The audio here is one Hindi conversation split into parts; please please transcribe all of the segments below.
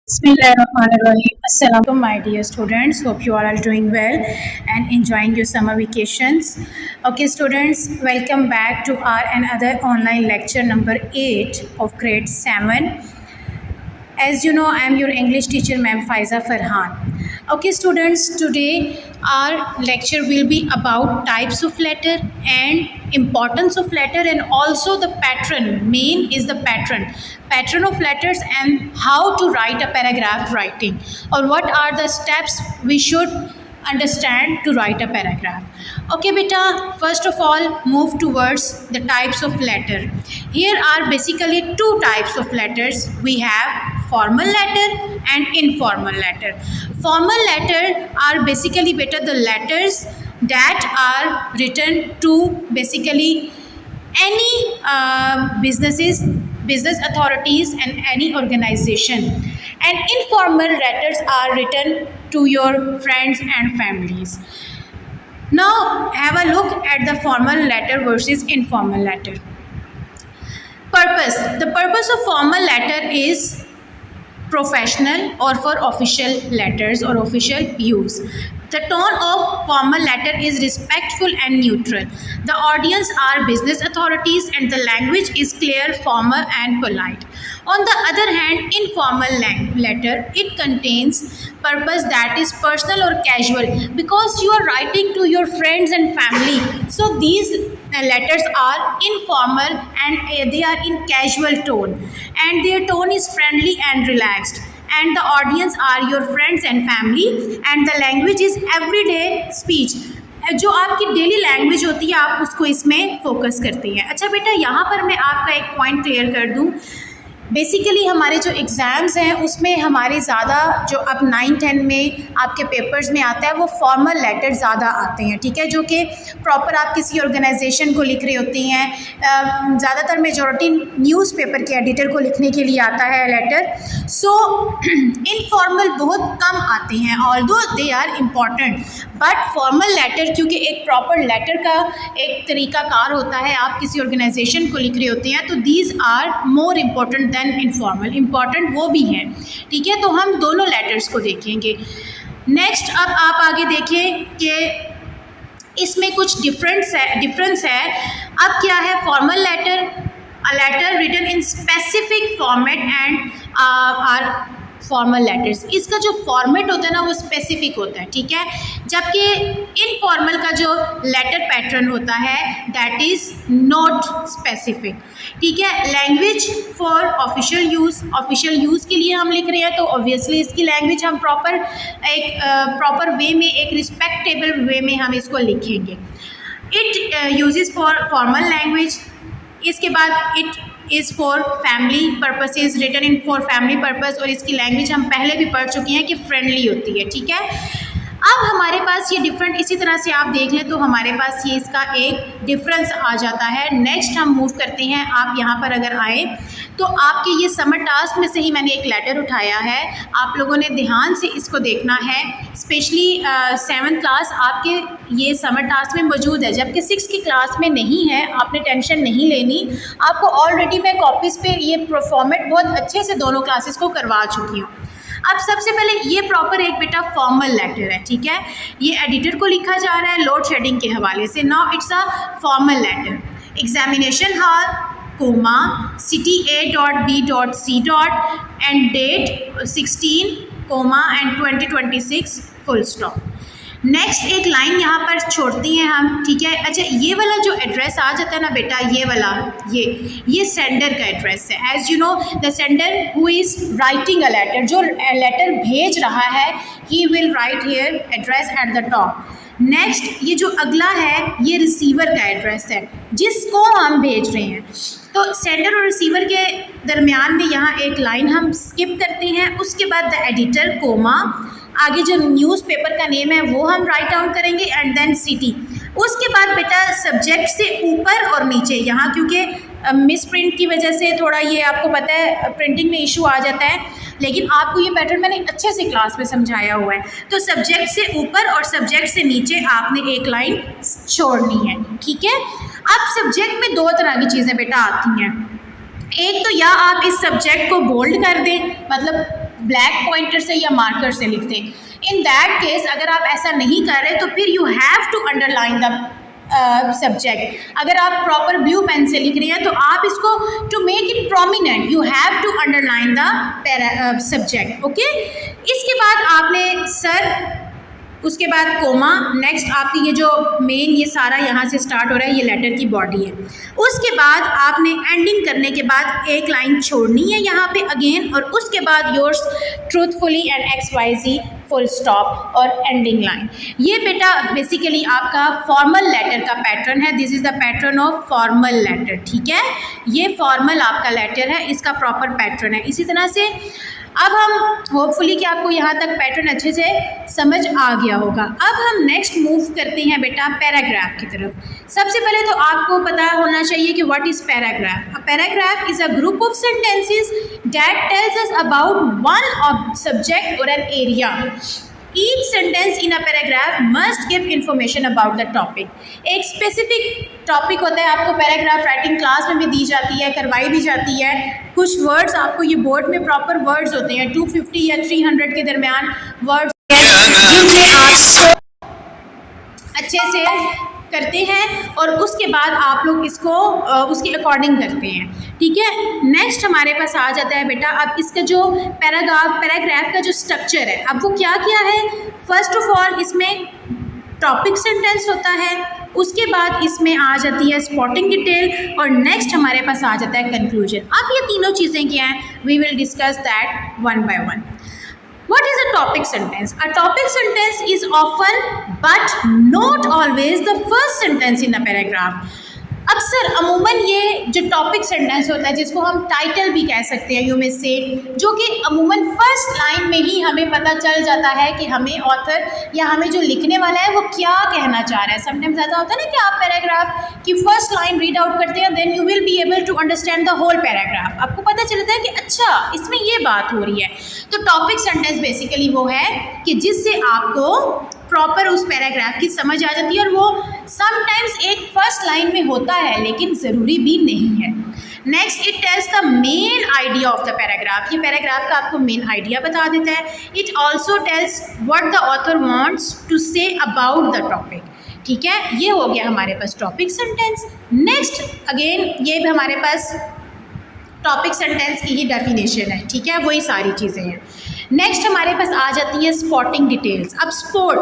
Bismillahirrahmanirrahim. Assalamualaikum, my dear students. Hope you all are doing well and enjoying your summer vacations. Okay, students, welcome back to our another online lecture number 8 of grade 7. As you know, I am your English teacher, Ma'am Faiza Farhan. Okay, students, today our lecture will be about types of letter and importance of letter, and also the pattern. Main is the pattern of letters, and how to write a paragraph writing, or what are the steps we should understand to write a paragraph. Okay, beta, first of all, move towards the types of letter. Here are basically two types of letters. We have formal letter and informal letter. Formal letter are basically beta the letters that are written to basically any business authorities and any organization, and informal letters are written to your friends and families. Now have a look at the formal letter versus informal letter. The purpose of formal letter is professional or for official letters or official use. The tone of formal letter is respectful and neutral. The audience are business authorities and the language is clear, formal and polite. On the other hand, informal letter, it contains purpose that is personal or casual, because you are writing to your friends and family. So these letters are informal and they are in casual tone, and their tone is friendly and relaxed, and the audience are your friends and family, and the language is everyday speech. जो आपकी डेली लैंग्वेज होती है आप उसको इसमें फोकस करते हैं. अच्छा बेटा, यहाँ पर मैं आपका एक पॉइंट क्लियर कर दूँ. बेसिकली हमारे जो एग्ज़ाम्स हैं उसमें हमारे ज़्यादा जो अब 9-10 में आपके पेपर्स में आता है वो फॉर्मल लेटर ज़्यादा आते हैं, ठीक है, जो कि प्रॉपर आप किसी ऑर्गेनाइजेशन को लिख रही होती हैं. ज़्यादातर मेजॉरिटी न्यूज़पेपर के एडिटर को लिखने के लिए आता है लेटर. सो इनफॉर्मल बहुत कम आते हैं, although they are important, but formal letter क्योंकि एक प्रॉपर लेटर का एक तरीक़ाकार होता है, आप किसी ऑर्गेनाइजेशन को लिख रही होती हैं, तो these are more important informal. Important वो भी हैं, ठीक है. तो हम दोनों लेटर्स को देखेंगे. नेक्स्ट अब आप आगे देखें कि इसमें कुछ डिफरेंस है. अब क्या है formal letter? A letter written in specific format and are formal letters. इसका जो फॉर्मेट होता है ना वो स्पेसिफिक होता है, ठीक है, जबकि इनफॉर्मल का जो लेटर पैटर्न होता है दैट इज़ नॉट स्पेसिफिक, ठीक है. लैंग्वेज फॉर ऑफिशियल यूज़ के लिए हम लिख रहे हैं तो ऑब्वियसली इसकी लैंग्वेज हम प्रॉपर वे में, एक रिस्पेक्टेबल वे में हम इसको लिखेंगे. It uses for formal language. इसके बाद it is for family purpose, is written in for family purpose, और इसकी लैंग्वेज हम पहले भी पढ़ चुकी हैं कि फ्रेंडली होती है, ठीक है. अब हमारे पास ये डिफरेंट, इसी तरह से आप देख लें तो हमारे पास ये इसका एक डिफरेंस आ जाता है. नेक्स्ट हम मूव करते हैं. आप यहाँ पर अगर आए तो आपके ये समर टास्क में से ही मैंने एक लेटर उठाया है, आप लोगों ने ध्यान से इसको देखना है. स्पेशली 7th क्लास आपके ये समर टास्क में मौजूद है, जबकि 6th की क्लास में नहीं है. आपने टेंशन नहीं लेनी, आपको ऑलरेडी मैं कॉपीज़ पे ये फॉर्मेट बहुत अच्छे से दोनों क्लासेस को करवा चुकी हूँ. अब सबसे पहले ये प्रॉपर एक बेटा फॉर्मल लेटर है, ठीक है, ये एडिटर को लिखा जा रहा है लोड शेडिंग के हवाले से. Now it's a formal letter. Examination hall, comma, city A.B.C. And date 16, comma and 2026 full stop. Next एक लाइन यहाँ पर छोड़ती हैं हम, ठीक है. अच्छा, ये वाला जो एड्रेस आ जाता है ना बेटा, ये वाला ये सेंडर का एड्रेस है. As you know the sender who is writing a letter, जो लेटर भेज रहा है, he will write here address at the top. Next ये जो अगला है ये रिसीवर का एड्रेस है जिसको हम भेज रहे हैं. तो सेंडर और रिसीवर के दरमियान में यहाँ एक लाइन हम स्किप करते हैं. उसके बाद द एडिटर, कोमा, आगे जो न्यूज़पेपर का नेम है वो हम राइट डाउन करेंगे, एंड देन सिटी. उसके बाद बेटा सब्जेक्ट से ऊपर और नीचे, यहाँ क्योंकि मिस प्रिंट की वजह से थोड़ा ये आपको पता है प्रिंटिंग में इशू आ जाता है, लेकिन आपको ये पैटर्न मैंने अच्छे से क्लास में समझाया हुआ है. तो सब्जेक्ट से ऊपर और सब्जेक्ट से नीचे आपने एक लाइन छोड़नी है, ठीक है. अब सब्जेक्ट में दो तरह की चीज़ें बेटा आती हैं. एक तो या आप इस सब्जेक्ट को बोल्ड कर दें, मतलब ब्लैक पॉइंटर से या मार्कर से लिख दें। इन दैट केस अगर आप ऐसा नहीं कर रहे तो फिर you have to underline the subject. अगर आप प्रॉपर ब्लू पेन से लिख रहे हैं तो आप इसको to make it prominent you have to underline the subject. Okay, इसके बाद आपने सर, उसके बाद कोमा, नेक्स्ट आपकी ये जो मेन ये सारा यहाँ से स्टार्ट हो रहा है ये लेटर की बॉडी है। उसके बाद आपने एंडिंग करने के बाद एक लाइन छोड़नी है यहाँ पे अगेन, और उसके बाद yours truthfully and XYZ full stop और एंडिंग लाइन। ये बेटा बेसिकली आपका फॉर्मल लेटर का पैटर्न है। This is the pattern of formal letter, ठीक है, ये फॉर्मल आपका लेटर है, इसका प्रॉपर पैटर्न है। इसी तरह से अब हम होपफुली कि आपको यहाँ तक पैटर्न अच्छे से समझ आ गया होगा। अब हम नेक्स्ट मूव करते हैं बेटा पैराग्राफ की तरफ। सबसे पहले तो आपको पता होना चाहिए कि what is paragraph. A paragraph is a group of sentences that tells us about one subject और an area. Each sentence in a paragraph must give information about the topic. एक स्पेसिफिक टॉपिक होता है, आपको पैराग्राफ राइटिंग क्लास में भी दी जाती है, करवाई भी जाती है। कुछ वर्ड्स आपको ये बोर्ड में प्रॉपर वर्ड्स होते हैं 250 या 300 के दरमियान वर्ड्स जिनमें आप अच्छे से करते हैं और उसके बाद आप लोग इसको उसके अकॉर्डिंग करते हैं, ठीक है। नेक्स्ट हमारे पास आ जाता है बेटा अब इसका जो पैराग्राफ का जो स्ट्रक्चर है। अब वो क्या क्या है, फर्स्ट ऑफ ऑल इसमें टॉपिक सेंटेंस होता है, उसके बाद इसमें आ जाती है स्पॉटिंग डिटेल, और नेक्स्ट हमारे पास आ जाता है कंक्लूजन। अब ये तीनों चीज़ें क्या हैं, we will discuss that one by one. What is a topic sentence? A topic sentence is often but not always the first sentence in a paragraph. अक्सर अमूमन ये जो टॉपिक सेंटेंस होता है जिसको हम टाइटल भी कह सकते हैं, यू में से, जो कि अमूमन फर्स्ट लाइन में ही हमें पता चल जाता है कि हमें ऑथर या हमें जो लिखने वाला है वो क्या कहना चाह रहा है। समटाइम्स ऐसा होता है ना कि आप पैराग्राफ की फर्स्ट लाइन रीड आउट करते हैं, then you will be able to understand the whole paragraph. आपको पता चलता है कि अच्छा इसमें ये बात हो रही है। तो टॉपिक सेंटेंस बेसिकली वो है कि जिससे आपको प्रॉपर उस पैराग्राफ की समझ आ जाती है, और वो समटाइम्स एक फर्स्ट लाइन में होता है लेकिन ज़रूरी भी नहीं है। Next, it tells the main idea of the paragraph. ये पैराग्राफ का आपको मेन आइडिया बता देता है। It also tells what the author wants to say about the topic, ठीक है। ये हो गया हमारे पास टॉपिक सेंटेंस। नेक्स्ट अगेन ये भी हमारे पास टॉपिक सेंटेंस की ही डेफिनेशन है, ठीक है, वही सारी चीज़ें हैं। नेक्स्ट हमारे पास आ जाती है स्पॉटिंग डिटेल्स। अब spot,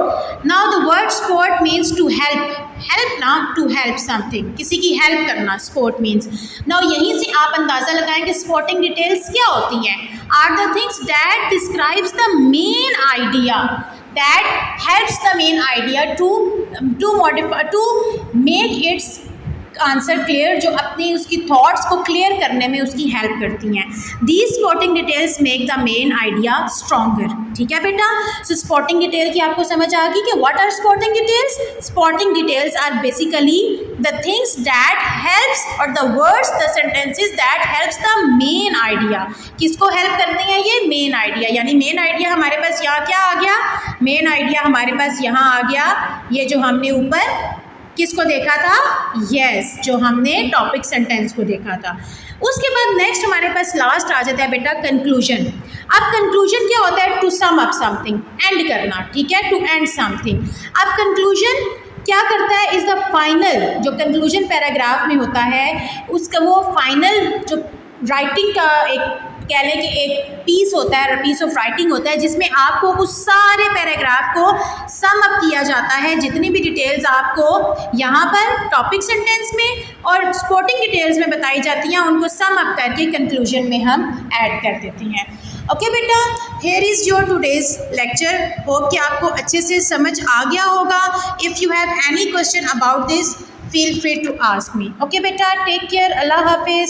now the word spot means to help, help ना, टू हेल्प समथिंग, किसी की हेल्प करना, स्पॉट मीन्स। नाउ यहीं से आप अंदाज़ा लगाएं कि स्पॉटिंग डिटेल्स क्या होती हैं। Are the things that describes the main idea, that helps the main idea to modify, to make its answer clear, जो अपनी उसकी थॉट्स को क्लियर करने में उसकी हेल्प करती हैं। These spotting details make the main idea stronger, ठीक है बेटा। सो स्पॉटिंग डिटेल की आपको समझ आ गई कि what are spotting details. Spotting details are basically the things that helps और the words, the sentences that helps the main idea. किसको हेल्प करते हैं ये, मेन आइडिया। यानी मेन आइडिया हमारे पास यहाँ क्या आ गया, मेन आइडिया हमारे पास यहाँ आ गया, ये जो हमने ऊपर किसको देखा था, यस, जो हमने टॉपिक सेंटेंस को देखा था। उसके बाद नेक्स्ट हमारे पास लास्ट आ जाता है बेटा कंक्लूजन। अब कंक्लूजन क्या होता है, to sum up something, end करना, ठीक है, टू एंड समथिंग। अब कंक्लूजन क्या करता है, इज़ द फाइनल, जो कंक्लूजन पैराग्राफ में होता है उसका वो फाइनल जो राइटिंग का एक कह लें कि एक पीस होता है, पीस ऑफ राइटिंग होता है, जिसमें आपको उस सारे पैराग्राफ को सम अप किया जाता है। जितनी भी डिटेल्स आपको यहाँ पर टॉपिक सेंटेंस में और स्पॉटिंग डिटेल्स में बताई जाती हैं, उनको सम अप करके कंक्लूजन में हम ऐड कर देते हैं। ओके बेटा, here is your today's lecture. Hope कि आपको अच्छे से समझ आ गया होगा। If you have any question about this, feel free to ask me. Okay बेटा, टेक केयर, अल्लाह हाफिज़।